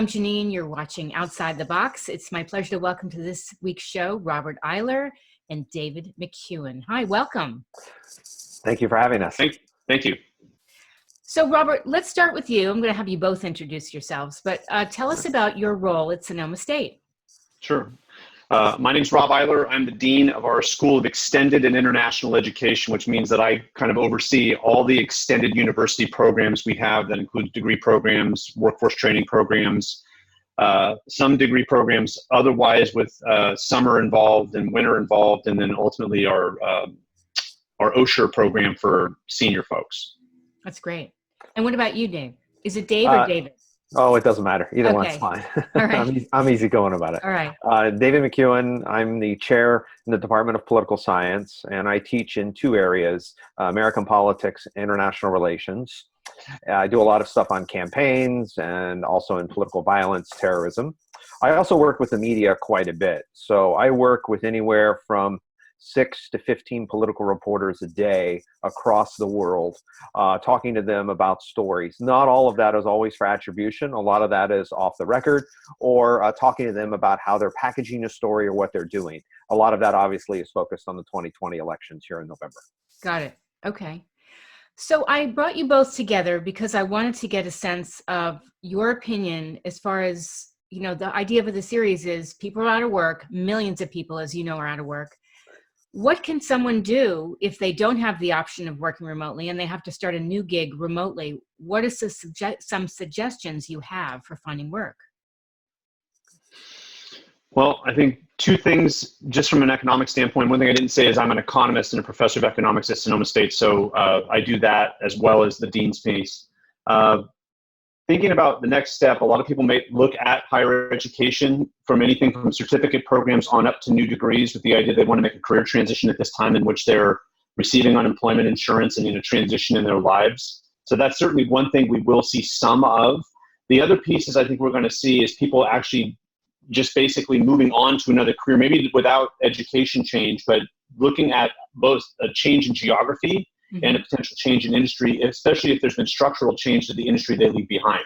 I'm Janine. You're watching Outside the Box. It's my pleasure to welcome to this week's show, Robert Eyler and David McCuan. Hi, welcome. Thank you for having us. Thank you. So, Robert, let's start with you. I'm going to have you both introduce yourselves, but tell us about your role at Sonoma State. Sure. My name's Rob Eyler. I'm the Dean of our School of Extended and International Education, which means that I kind of oversee all the extended university programs we have that include degree programs, workforce training programs, some degree programs otherwise with summer involved and winter involved, and then ultimately our OSHER program for senior folks. That's great. And what about you, Dave? Is it Dave or David? Oh, it doesn't matter. Either one's Okay. fine. All right. I'm easy going about it. All right. David McCuan, I'm the chair in the Department of Political Science, and I teach in two areas, American politics, international relations. I do a lot of stuff on campaigns and also in political violence, terrorism. I also work with the media quite a bit. So I work with anywhere from 6 to 15 political reporters a day across the world, talking to them about stories. Not all of that is always for attribution. A lot of that is off the record, or talking to them about how they're packaging a story or what they're doing. A lot of that obviously is focused on the 2020 elections here in November. Got it. Okay. So I brought you both together because I wanted to get a sense of your opinion as far as, the idea of the series is people are out of work. Millions of people, as you know, are out of work. What can someone do if they don't have the option of working remotely and they have to start a new gig remotely? What is some suggestions you have for finding work? Well, I think two things just from an economic standpoint. One thing I didn't say is I'm an economist and a professor of economics at Sonoma State, so I do that as well as the dean's piece. Thinking about the next step, a lot of people may look at higher education from anything from certificate programs on up to new degrees with the idea they want to make a career transition at this time in which they're receiving unemployment insurance and in a transition in their lives. So that's certainly one thing we will see some of. The other pieces I think we're going to see is people actually just basically moving on to another career, maybe without education change, but looking at both a change in geography and a potential change in industry, especially if there's been structural change to the industry they leave behind.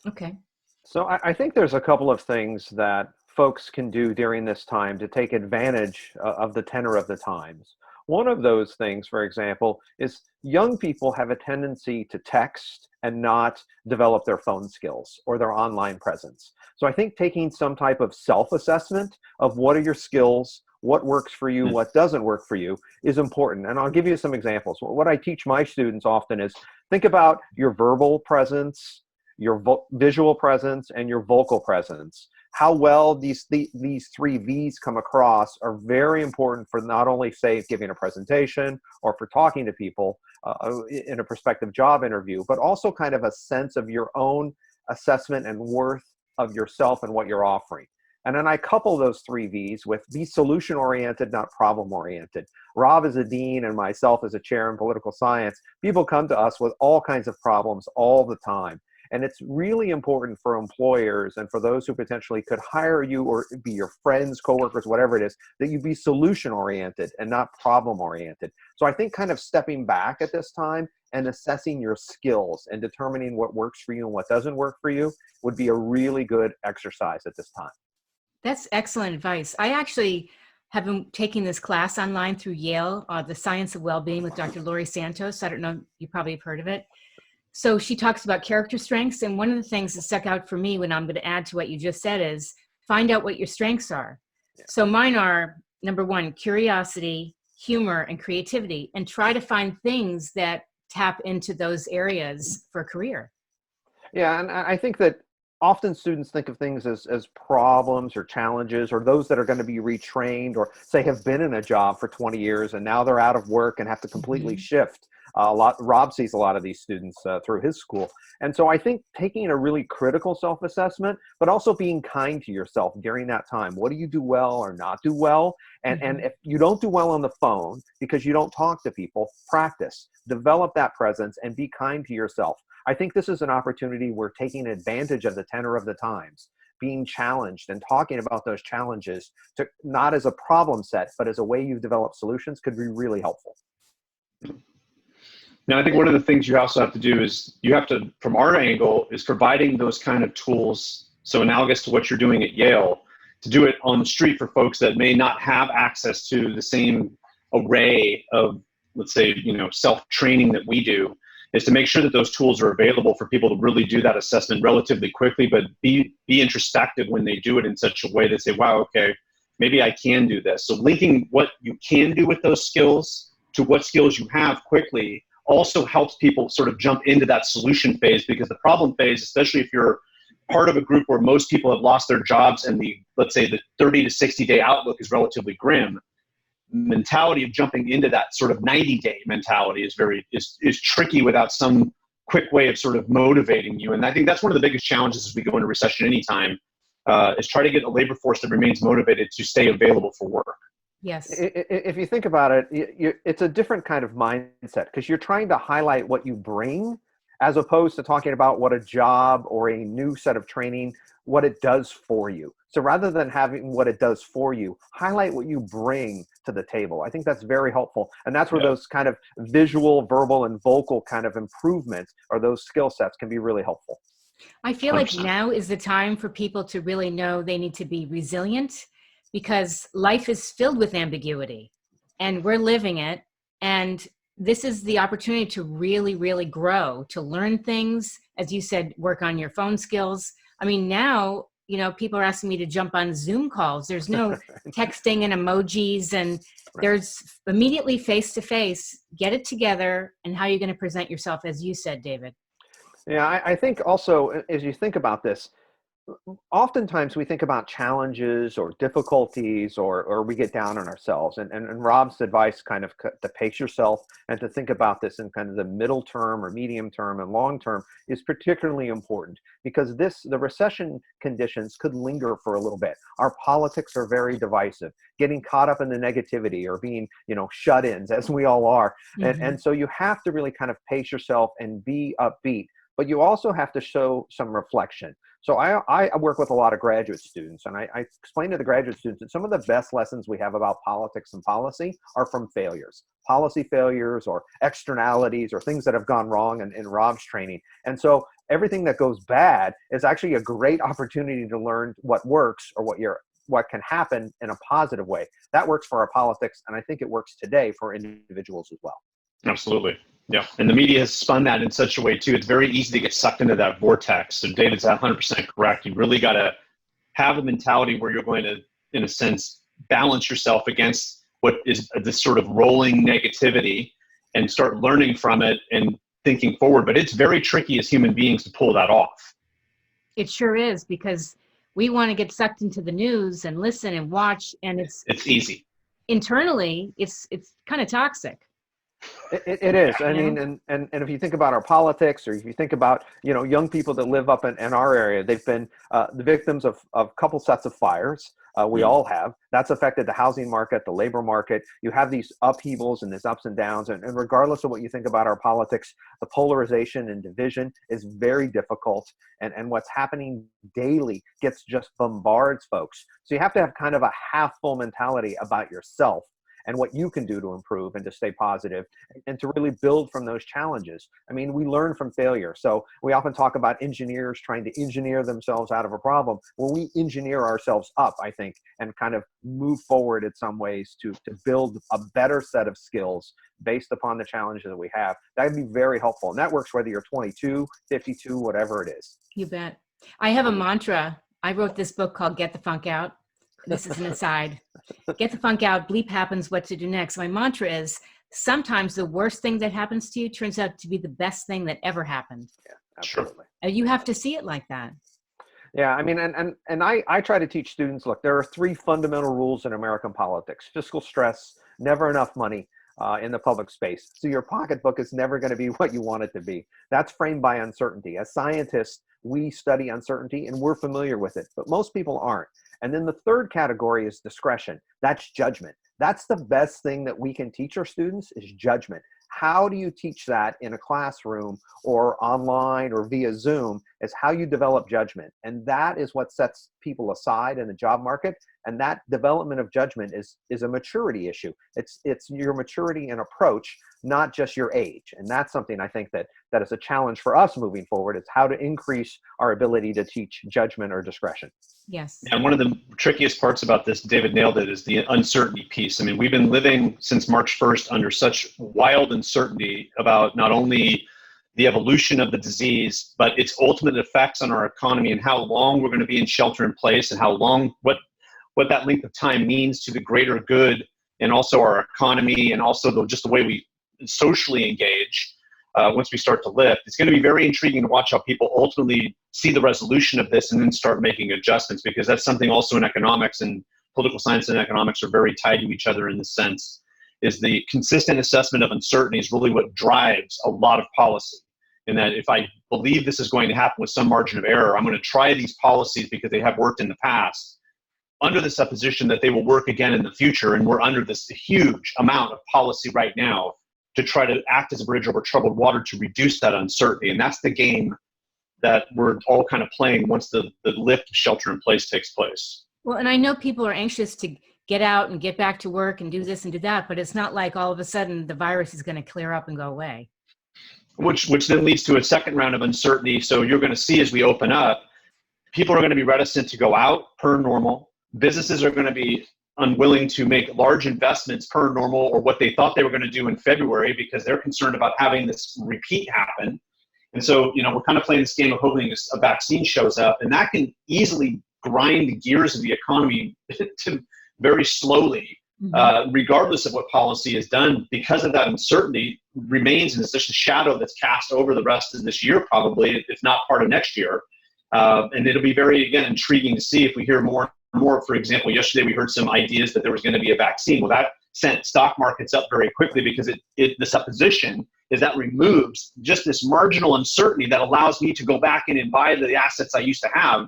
Okay. So I think there's a couple of things that folks can do during this time to take advantage of the tenor of the times. One of those things, for example, is young people have a tendency to text and not develop their phone skills or their online presence. So I think taking some type of self-assessment of what are your skills, what works for you, what doesn't work for you is important. And I'll give you some examples. What I teach my students often is think about your verbal presence, your visual presence, and your vocal presence. How well these three V's come across are very important for not only, say, giving a presentation or for talking to people in a prospective job interview, but also kind of a sense of your own assessment and worth of yourself and what you're offering. And then I couple those three V's with be solution-oriented, not problem-oriented. Rob is a dean and myself as a chair in political science. People come to us with all kinds of problems all the time. And it's really important for employers and for those who potentially could hire you or be your friends, coworkers, whatever it is, that you be solution-oriented and not problem-oriented. So I think kind of stepping back at this time and assessing your skills and determining what works for you and what doesn't work for you would be a really good exercise at this time. That's excellent advice. I actually have been taking this class online through Yale, The Science of Wellbeing with Dr. Laurie Santos. I don't know, you probably have heard of it. So she talks about character strengths. And one of the things that stuck out for me when I'm going to add to what you just said is find out what your strengths are. Yeah. So mine are, number one, curiosity, humor, and creativity, and try to find things that tap into those areas for a career. Yeah, and I think that often students think of things as problems or challenges or those that are going to be retrained or say have been in a job for 20 years and now they're out of work and have to completely shift. Rob sees a lot of these students through his school. And so I think taking a really critical self-assessment, but also being kind to yourself during that time. What do you do well or not do well? And if you don't do well on the phone because you don't talk to people, practice, develop that presence and be kind to yourself. I think this is an opportunity where taking advantage of the tenor of the times, being challenged and talking about those challenges to not as a problem set, but as a way you've developed solutions could be really helpful. Now, I think one of the things you also have to do is you have to, from our angle, is providing those kind of tools. So analogous to what you're doing at Yale, to do it on the street for folks that may not have access to the same array of, let's say, self-training that we do, is to make sure that those tools are available for people to really do that assessment relatively quickly, but be introspective when they do it in such a way that say, wow, okay, maybe I can do this. So linking what you can do with those skills to what skills you have quickly also helps people sort of jump into that solution phase, because the problem phase, especially if you're part of a group where most people have lost their jobs and let's say the 30 to 60 day outlook is relatively grim, mentality of jumping into that sort of 90-day mentality is tricky without some quick way of sort of motivating you. And I think that's one of the biggest challenges as we go into recession anytime, is try to get a labor force that remains motivated to stay available for work. Yes. If you think about it, it's a different kind of mindset, because you're trying to highlight what you bring as opposed to talking about what a job or a new set of training, what it does for you. So rather than having what it does for you, highlight what you bring to the table. I think that's very helpful. And that's where those kind of visual, verbal, and vocal kind of improvements, or those skill sets, can be really helpful. I feel 100%. like now is the time for people to really know they need to be resilient, because life is filled with ambiguity and we're living it. And this is the opportunity to really, really grow, to learn things. As you said, work on your phone skills. I mean, now, people are asking me to jump on Zoom calls. There's no texting and emojis, and there's immediately face-to-face. Get it together, and how you're going to present yourself, as you said, David. Yeah, I think also, as you think about this, oftentimes we think about challenges or difficulties, or we get down on ourselves. And Rob's advice kind of to pace yourself and to think about this in kind of the middle term or medium term and long term is particularly important, because the recession conditions could linger for a little bit. Our politics are very divisive, getting caught up in the negativity, or being, shut-ins, as we all are. Mm-hmm. And so you have to really kind of pace yourself and be upbeat, but you also have to show some reflection. So I work with a lot of graduate students, and I explain to the graduate students that some of the best lessons we have about politics and policy are from failures, policy failures or externalities or things that have gone wrong in Rob's training. And so everything that goes bad is actually a great opportunity to learn what works, or what can happen in a positive way. That works for our politics, and I think it works today for individuals as well. Absolutely. Yeah. And the media has spun that in such a way too. It's very easy to get sucked into that vortex. So David's 100% correct. You really got to have a mentality where you're going to, in a sense, balance yourself against what is this sort of rolling negativity, and start learning from it and thinking forward. But it's very tricky as human beings to pull that off. It sure is, because we want to get sucked into the news and listen and watch, and it's easy. Internally, it's kind of toxic. It is. I mean, and if you think about our politics, or if you think about, young people that live up in our area, they've been the victims of a couple sets of fires. We all have. That's affected the housing market, the labor market. You have these upheavals and these ups and downs. And regardless of what you think about our politics, the polarization and division is very difficult. And what's happening daily just bombards folks. So you have to have kind of a half full mentality about yourself and what you can do to improve and to stay positive and to really build from those challenges. I mean, we learn from failure. So we often talk about engineers trying to engineer themselves out of a problem. Well, we engineer ourselves up, I think, and kind of move forward in some ways to build a better set of skills based upon the challenges that we have. That would be very helpful. And that works whether you're 22, 52, whatever it is. You bet. I have a mantra. I wrote this book called Get the Funk Out. This is an aside. Get the funk out, bleep happens, what to do next. My mantra is, sometimes the worst thing that happens to you turns out to be the best thing that ever happened. Yeah, absolutely. You have to see it like that. Yeah, I mean, and I try to teach students, look, there are 3 fundamental rules in American politics: fiscal stress, never enough money in the public space. So your pocketbook is never going to be what you want it to be. That's framed by uncertainty. As scientists, we study uncertainty and we're familiar with it, but most people aren't. And then the third category is discretion. That's judgment. That's the best thing that we can teach our students, is judgment. how do you teach that in a classroom or online or via Zoom is how you develop judgment. And that is what sets people aside in the job market. And that development of judgment is a maturity issue. It's your maturity and approach, not just your age. And that's something I think that is a challenge for us moving forward, is how to increase our ability to teach judgment or discretion. Yes. And one of the trickiest parts about this, David nailed it, is the uncertainty piece. I mean, we've been living since March 1st under such wild uncertainty about not only the evolution of the disease, but its ultimate effects on our economy and how long we're going to be in shelter in place, and how long, what that length of time means to the greater good, and also our economy, and also just the way we socially engage once we start to lift. It's going to be very intriguing to watch how people ultimately see the resolution of this and then start making adjustments, because that's something also in economics, and political science and economics are very tied to each other in this sense, is the consistent assessment of uncertainty is really what drives a lot of policy. And that if I believe this is going to happen with some margin of error, I'm going to try these policies because they have worked in the past, under the supposition that they will work again in the future. And we're under this huge amount of policy right now to try to act as a bridge over troubled water to reduce that uncertainty. And that's the game that we're all kind of playing once the lift of shelter in place takes place. Well, and I know people are anxious to get out and get back to work and do this and do that, but it's not like all of a sudden the virus is going to clear up and go away. Which then leads to a second round of uncertainty. So you're going to see, as we open up, people are going to be reticent to go out per normal. Businesses are going to be unwilling to make large investments per normal, or what they thought they were going to do in February, because they're concerned about having this repeat happen. And so, we're kind of playing this game of hoping a vaccine shows up, and that can easily grind the gears of the economy to very slowly, regardless of what policy is done, because of that uncertainty remains, and it's just a shadow that's cast over the rest of this year, probably, if not part of next year. And it'll be very, again, intriguing to see if we hear more. For example, yesterday we heard some ideas that there was going to be a vaccine. Well, that sent stock markets up very quickly, because the supposition is that removes just this marginal uncertainty that allows me to go back in and buy the assets I used to have.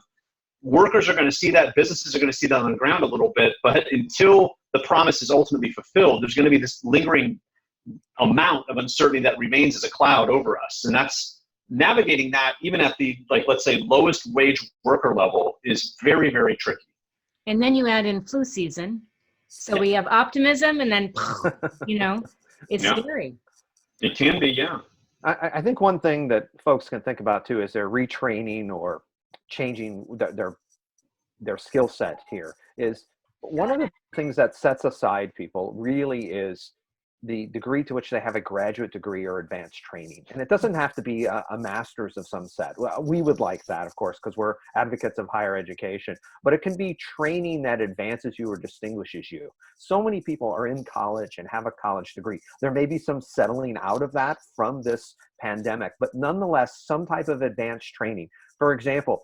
Workers are going to see that, businesses are going to see that on the ground a little bit, but until the promise is ultimately fulfilled, there's going to be this lingering amount of uncertainty that remains as a cloud over us. And that's navigating that, even at the, let's say, lowest wage worker level, is very, very tricky. And then you add in flu season. So we have optimism, and then, it's scary. It can be, yeah. I think one thing that folks can think about too is they're retraining or changing their skill set here. Is one of the things that sets aside people really is the degree to which they have a graduate degree or advanced training. And it doesn't have to be a master's of some set. Well, we would like that, of course, because we're advocates of higher education, but it can be training that advances you or distinguishes you. So many people are in college and have a college degree. There may be some settling out of that from this pandemic, but nonetheless, some type of advanced training. For example,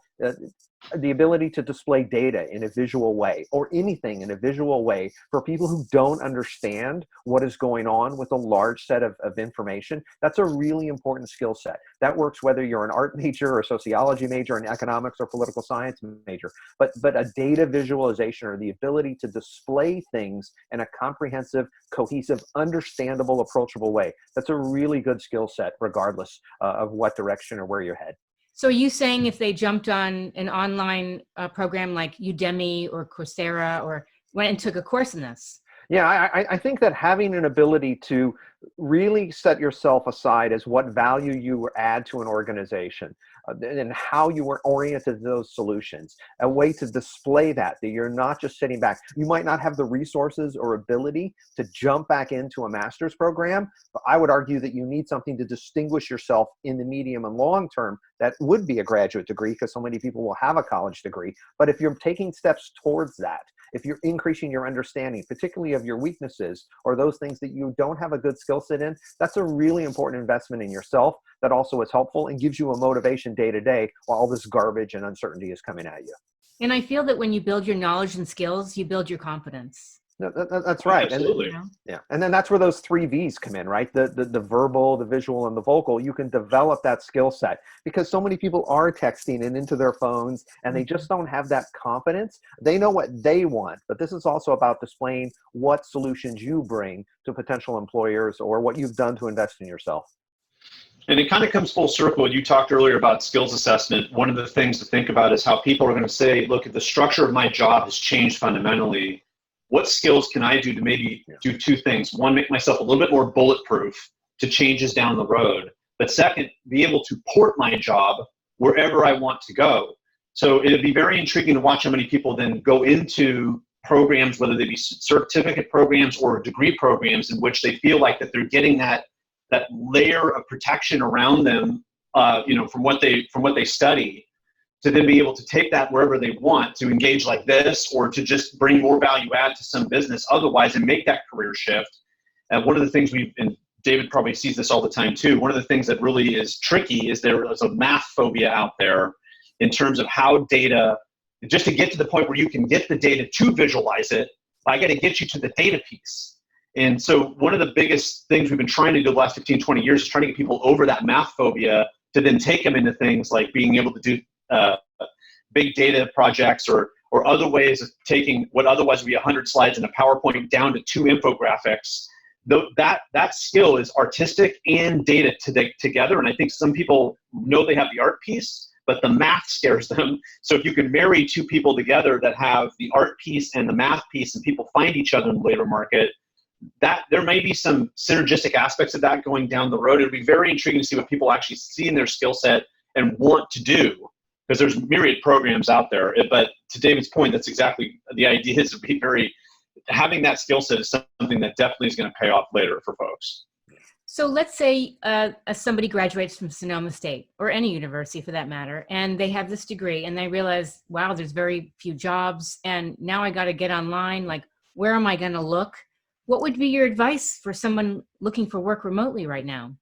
the ability to display data in a visual way, or anything in a visual way, for people who don't understand what is going on with a large set of information. That's a really important skill set. That works whether you're an art major or sociology major, an economics or political science major. But a data visualization, or the ability to display things in a comprehensive, cohesive, understandable, approachable way, that's a really good skill set, regardless of what direction or where you're headed. So are you saying if they jumped on an online program like Udemy or Coursera, or went and took a course in this? Yeah, I think that having an ability to really set yourself aside as what value you add to an organization, and how you were oriented to those solutions, a way to display that you're not just sitting back. You might not have the resources or ability to jump back into a master's program, but I would argue that you need something to distinguish yourself in the medium and long term. That would be a graduate degree, because so many people will have a college degree. But if you're taking steps towards that, if you're increasing your understanding, particularly of your weaknesses or those things that you don't have a good skill set in, that's a really important investment in yourself that also is helpful and gives you a motivation day to day while all this garbage and uncertainty is coming at you. And I feel that when you build your knowledge and skills, you build your confidence. No, that's right. Absolutely. You know? Yeah, and then that's where those 3 V's come in, right? The verbal, the visual, and the vocal. You can develop that skill set because so many people are texting and into their phones, and they just don't have that confidence. They know what they want, but this is also about displaying what solutions you bring to potential employers or what you've done to invest in yourself. And it kind of comes full circle. You talked earlier about skills assessment. One of the things to think about is how people are going to say, look, if the structure of my job has changed fundamentally, what skills can I do to maybe do 2 things? One, make myself a little bit more bulletproof to changes down the road. But second, be able to port my job wherever I want to go. So it'd be very intriguing to watch how many people then go into programs, whether they be certificate programs or degree programs, in which they feel like that they're getting that layer of protection around them, from what they study, to then be able to take that wherever they want to engage like this, or to just bring more value add to some business otherwise and make that career shift. And one of the things and David probably sees this all the time too, one of the things that really is tricky is there is a math phobia out there in terms of how data, just to get to the point where you can get the data to visualize it, I got to get you to the data piece. And so one of the biggest things we've been trying to do the last 15, 20 years is trying to get people over that math phobia to then take them into things like being able to do big data projects or other ways of taking what otherwise would be 100 slides in a PowerPoint down to 2 infographics. That skill is artistic and data together. And I think some people know they have the art piece, but the math scares them. So if you can marry 2 people together that have the art piece and the math piece, and people find each other in the labor market, that there may be some synergistic aspects of that going down the road. It'll be very intriguing to see what people actually see in their skill set and want to do, because there's myriad programs out there. But to David's point, that's exactly the idea, is to be having that skill set is something that definitely is going to pay off later for folks. So let's say somebody graduates from Sonoma State, or any university for that matter, and they have this degree and they realize, wow, there's very few jobs, and now I got to get online. Like, where am I going to look? What would be your advice for someone looking for work remotely right now?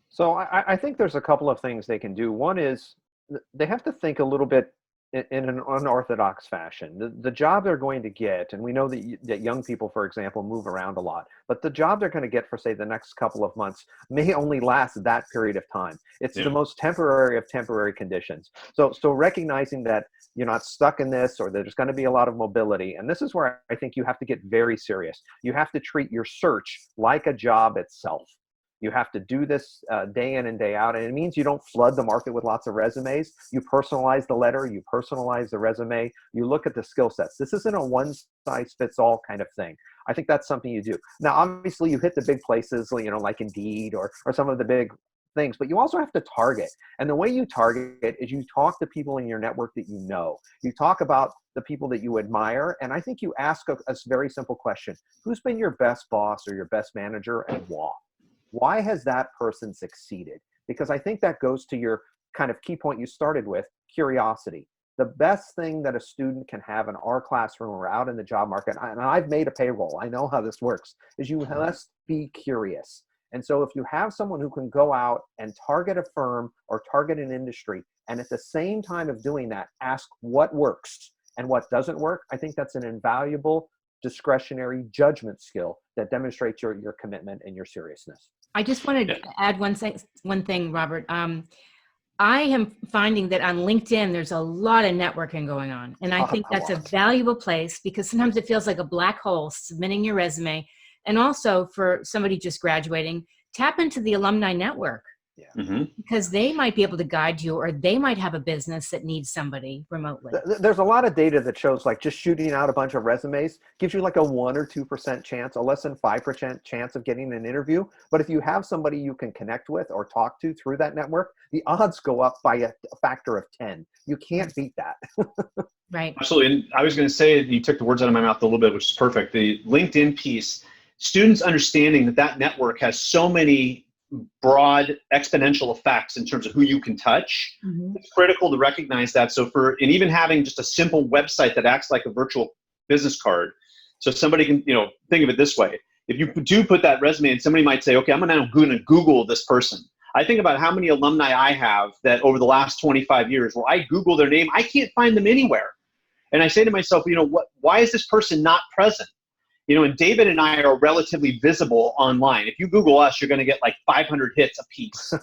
So I think there's a couple of things they can do. One is they have to think a little bit in an unorthodox fashion. The job they're going to get, and we know that young people, for example, move around a lot, but the job they're going to get for, say, the next couple of months may only last that period of time. It's the most temporary of temporary conditions. So recognizing that you're not stuck in this, or there's going to be a lot of mobility. And this is where I think you have to get very serious. You have to treat your search like a job itself. You have to do this day in and day out. And it means you don't flood the market with lots of resumes. You personalize the letter, you personalize the resume, you look at the skill sets. This isn't a one-size-fits-all kind of thing. I think that's something you do. Now, obviously, you hit the big places, like Indeed or some of the big things, but you also have to target. And the way you target is you talk to people in your network that you know. You talk about the people that you admire. And I think you ask a very simple question. Who's been your best boss or your best manager, and why? Why has that person succeeded? Because I think that goes to your kind of key point you started with, curiosity. The best thing that a student can have in our classroom or out in the job market, and I've made a payroll, I know how this works, is you must be curious. And so if you have someone who can go out and target a firm or target an industry, and at the same time of doing that, ask what works and what doesn't work, I think that's an invaluable discretionary judgment skill that demonstrates your commitment and your seriousness. I just wanted to add one thing, Robert. I am finding that on LinkedIn, there's a lot of networking going on. And I think that's a valuable place, because sometimes it feels like a black hole submitting your resume. And also for somebody just graduating, tap into the alumni network. Yeah. Mm-hmm. Because they might be able to guide you, or they might have a business that needs somebody remotely. There's a lot of data that shows like just shooting out a bunch of resumes gives you like a 1 or 2% chance, a less than 5% chance of getting an interview. But if you have somebody you can connect with or talk to through that network, the odds go up by a factor of 10. You can't beat that. Right. Absolutely. And I was going to say, you took the words out of my mouth a little bit, which is perfect. The LinkedIn piece, students understanding that network has so many broad exponential effects in terms of who you can touch. Mm-hmm. It's critical to recognize that. So and even having just a simple website that acts like a virtual business card. So somebody can, think of it this way. If you do put that resume in, somebody might say, okay, I'm going to Google this person. I think about how many alumni I have that over the last 25 years where I Google their name, I can't find them anywhere. And I say to myself, why is this person not present? And David and I are relatively visible online. If you Google us, you're going to get like 500 hits a piece.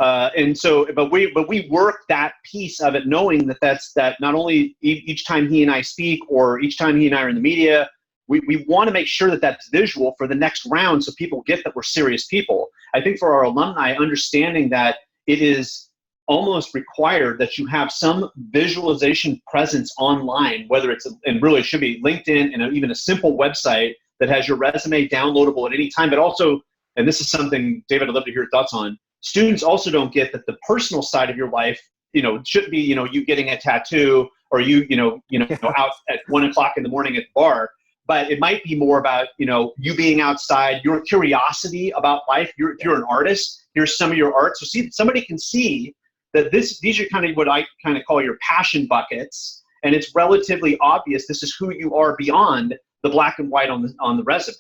But we work that piece of it, knowing that not only each time he and I speak or each time he and I are in the media, we want to make sure that that's visual for the next round so people get that we're serious people. I think for our alumni, understanding that it is almost required that you have some visualization presence online, whether it's, and really it should be LinkedIn and even a simple website that has your resume downloadable at any time, but also, and this is something, David, I'd love to hear your thoughts on, students also don't get that the personal side of your life, shouldn't be, you getting a tattoo or you out at 1 o'clock in the morning at the bar, but it might be more about, you being outside, your curiosity about life. If you're an artist, here's some of your art. So somebody can see that these are kind of what I kind of call your passion buckets, and it's relatively obvious this is who you are beyond the black and white on the resume.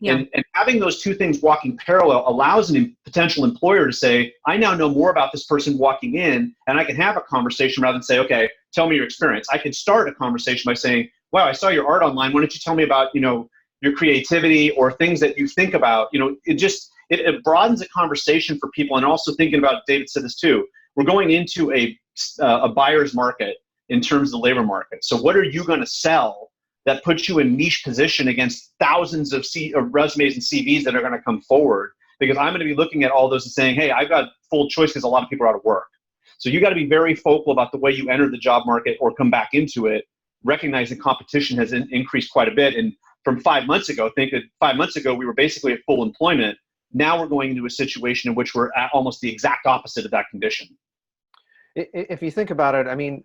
Yeah. And having those two things walking parallel allows a potential employer to say, I now know more about this person walking in, and I can have a conversation rather than say, okay, tell me your experience. I can start a conversation by saying, wow, I saw your art online. Why don't you tell me about, your creativity or things that you think about? It broadens a conversation for people. And also thinking about, David said this too, we're going into a buyer's market in terms of the labor market. So what are you going to sell that puts you in niche position against thousands of resumes and CVs that are going to come forward? Because I'm going to be looking at all those and saying, hey, I've got full choice because a lot of people are out of work. So you got to be very focal about the way you enter the job market or come back into it, recognizing competition has increased quite a bit. And from 5 months ago, think that 5 months ago, we were basically at full employment. Now we're going into a situation in which we're at almost the exact opposite of that condition. If you think about it, I mean,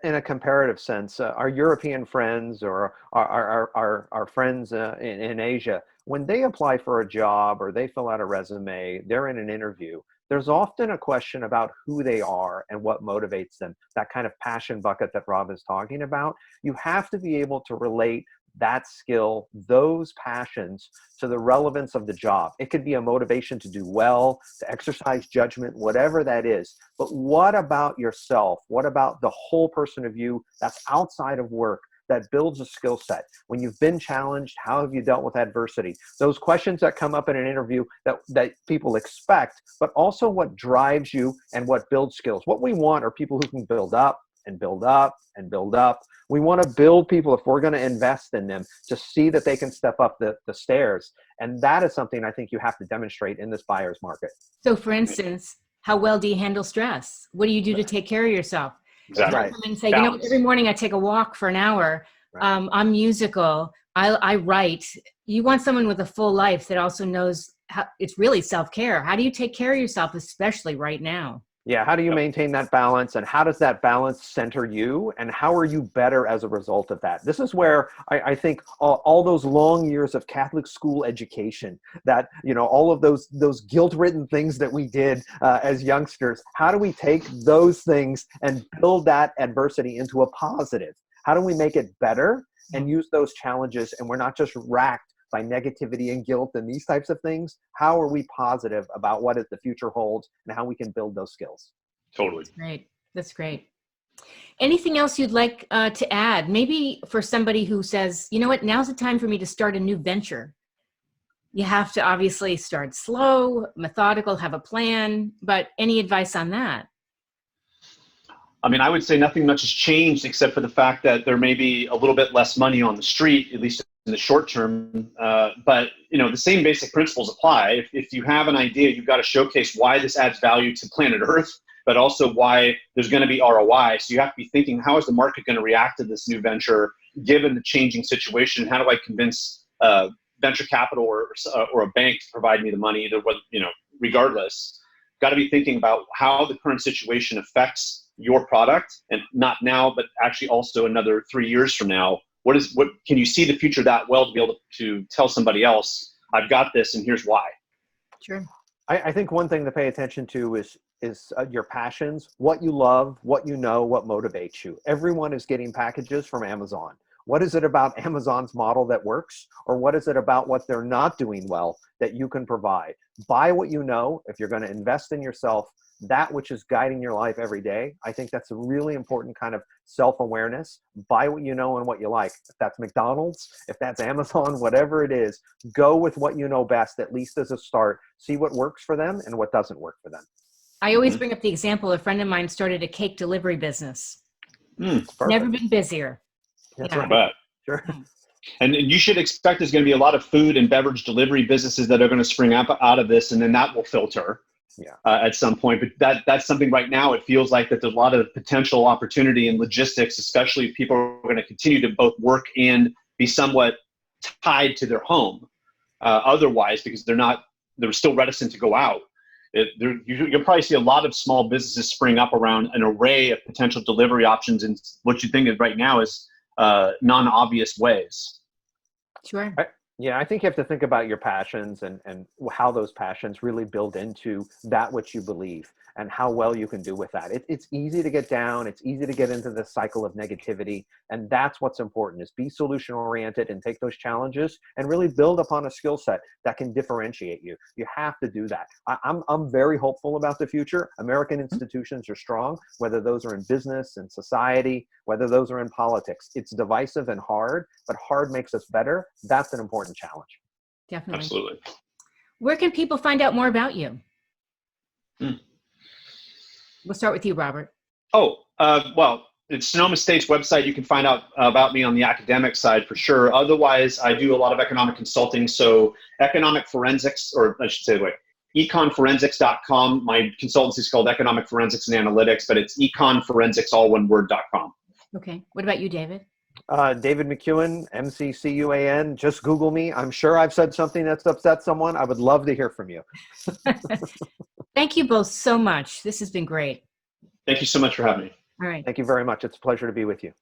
in a comparative sense, our European friends or our friends in Asia, when they apply for a job or they fill out a resume, they're in an interview, there's often a question about who they are and what motivates them, that kind of passion bucket that Rob is talking about. You have to be able to relate that skill, those passions, to the relevance of the job. It could be a motivation to do well, to exercise judgment, whatever that is. But what about yourself? What about the whole person of you that's outside of work, that builds a skill set? When you've been challenged, how have you dealt with adversity? Those questions that come up in an interview that people expect, but also what drives you and what builds skills. What we want are people who can build up and build up and build up. We want to build people, if we're going to invest in them, to see that they can step up the stairs. And that is something I think you have to demonstrate in this buyer's market. So for instance, how well do you handle stress? What do you do to take care of yourself? Exactly. Right. And say, every morning I take a walk for an hour. Right. I'm musical. I write. You want someone with a full life that also knows how it's really self-care. How do you take care of yourself, especially right now? Yeah, how do you maintain that balance, and how does that balance center you, and how are you better as a result of that? This is where I think all those long years of Catholic school education, that, all of those guilt-ridden things that we did as youngsters, how do we take those things and build that adversity into a positive? How do we make it better and use those challenges, and we're not just racked by negativity and guilt and these types of things? How are we positive about what the future holds and how we can build those skills? Totally. Great. That's great. Anything else you'd like to add? Maybe for somebody who says, you know what, now's the time for me to start a new venture. You have to obviously start slow, methodical, have a plan, but any advice on that? I mean, I would say nothing much has changed except for the fact that there may be a little bit less money on the street, at least in the short term. But the same basic principles apply. If you have an idea, you've got to showcase why this adds value to planet Earth, but also why there's going to be ROI. So you have to be thinking, how is the market going to react to this new venture, given the changing situation? How do I convince venture capital or a bank to provide me the money? Regardless, got to be thinking about how the current situation affects your product, and not now, but actually also another 3 years from now. What can you see the future that well to be able to tell somebody else, I've got this and here's why? Sure. I think one thing to pay attention to is your passions, what you love, what you know, what motivates you. Everyone is getting packages from Amazon. What is it about Amazon's model that works? Or what is it about what they're not doing well that you can provide? Buy what you know. If you're going to invest in yourself, that which is guiding your life every day, I think that's a really important kind of self-awareness. Buy what you know and what you like. If that's McDonald's, if that's Amazon, whatever it is, go with what you know best, at least as a start. See what works for them and what doesn't work for them. I always bring up the example, a friend of mine started a cake delivery business. Never been busier. That's Yeah. right. Sure. And you should expect there's going to be a lot of food and beverage delivery businesses that are going to spring up out of this, and then that will filter at some point. But that's something right now, it feels like that there's a lot of potential opportunity in logistics, especially if people are going to continue to both work and be somewhat tied to their home otherwise, because they're still reticent to go out. You'll probably see a lot of small businesses spring up around an array of potential delivery options in what you think of right now is non-obvious ways. Sure. I think you have to think about your passions and how those passions really build into that which you believe and how well you can do with that. It's easy to get down. It's easy to get into the cycle of negativity. And that's what's important, is be solution oriented and take those challenges and really build upon a skill set that can differentiate you. You have to do that. I'm very hopeful about the future. American institutions are strong, whether those are in business and society, whether those are in politics. It's divisive and hard, but hard makes us better. That's an important challenge. Definitely. Absolutely. Where can people find out more about you? We'll start with you, Robert. Well, it's Sonoma State's website. You can find out about me on the academic side for sure. Otherwise, I do a lot of economic consulting. So economic forensics, or I should say, econforensics.com. My consultancy is called Economic Forensics and Analytics, but it's econforensics, all one word.com. Okay. What about you, David? David McCuan, McCuan. Just Google me. I'm sure I've said something that's upset someone. I would love to hear from you. Thank you both so much. This has been great. Thank you so much for having me. All right. Thank you very much. It's a pleasure to be with you.